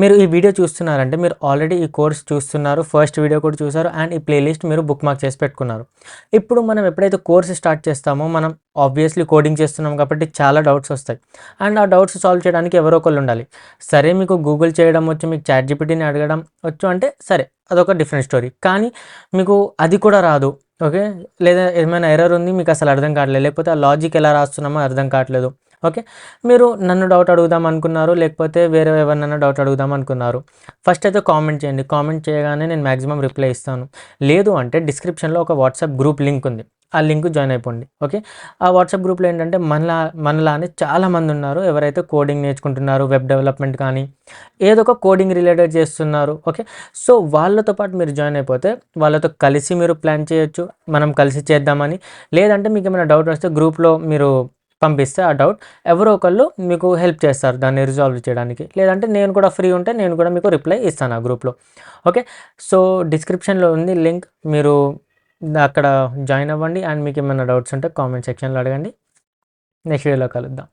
మీరు ఈ వీడియో చూస్తున్నారంటే మీరు ఆల్రెడీ ఈ కోర్స్ చూస్తున్నారు, ఫస్ట్ వీడియో కూడా చూసారు అండ్ ఈ ప్లేలిస్ట్ మీరు బుక్ మార్క్ చేసి పెట్టుకున్నారు. ఇప్పుడు మనం ఎప్పుడైతే కోర్స్ స్టార్ట్ చేస్తామో మనం ఆబ్వియస్లీ కోడింగ్ చేస్తున్నాం కాబట్టి చాలా డౌట్స్ వస్తాయి అండ్ ఆ డౌట్స్ సాల్వ్ చేయడానికి ఎవరో ఒకళ్ళు ఉండాలి. సరే మీకు గూగుల్ చేయడం వచ్చు, మీకు చాట్ జీపీటీని అడగడం వచ్చు అంటే సరే అదొక డిఫరెంట్ స్టోరీ. కానీ మీకు అది కూడా రాదు, ఓకే, లేదా ఏమైనా ఎర్రర్ ఉంది మీకు అసలు అర్థం కావట్లేదు, లేకపోతే ఆ లాజిక్ ఎలా రాస్తున్నామో అర్థం కావట్లేదు, ఓకే, మీరు నన్ను డౌట్ అడుగుదాం అనుకున్నారు, లేకపోతే వేరే ఎవరినైనా డౌట్ అడుగుదాం అనుకున్నారు. ఫస్ట్ అయితే కామెంట్ చేయండి. కామెంట్ చేయగానే నేను మ్యాక్సిమం రిప్లై ఇస్తాను. లేదు అంటే డిస్క్రిప్షన్లో ఒక వాట్సాప్ గ్రూప్ లింక్ ఉంది, ఆ లింక్ జాయిన్ అయిపోండి. ఓకే, ఆ వాట్సాప్ గ్రూప్లో ఏంటంటే మనలానే చాలామంది ఉన్నారు ఎవరైతే కోడింగ్ నేర్చుకుంటున్నారు, వెబ్ డెవలప్మెంట్ కానీ ఏదో ఒక కోడింగ్ రిలేటెడ్ చేస్తున్నారు. ఓకే, సో వాళ్ళతో పాటు మీరు జాయిన్ అయిపోతే వాళ్ళతో కలిసి మీరు ప్లాన్ చేయొచ్చు, మనం కలిసి చేద్దామని. లేదంటే మీకు ఏమైనా డౌట్ వస్తే గ్రూప్లో మీరు పంపిస్తే ఆ డౌట్ ఎవరో ఒకళ్ళు మీకు హెల్ప్ చేస్తారు దాన్ని రిజాల్వ్ చేయడానికి. లేదంటే నేను కూడా ఫ్రీ ఉంటే నేను కూడా మీకు రిప్లై ఇస్తాను ఆ గ్రూప్లో. ఓకే, సో డిస్క్రిప్షన్లో ఉంది లింక్, మీరు అక్కడ జాయిన్ అవ్వండి అండ్ మీకు ఏమైనా డౌట్స్ ఉంటే కామెంట్ సెక్షన్లో అడగండి. నెక్స్ట్ వీడియోలో కలుద్దాం.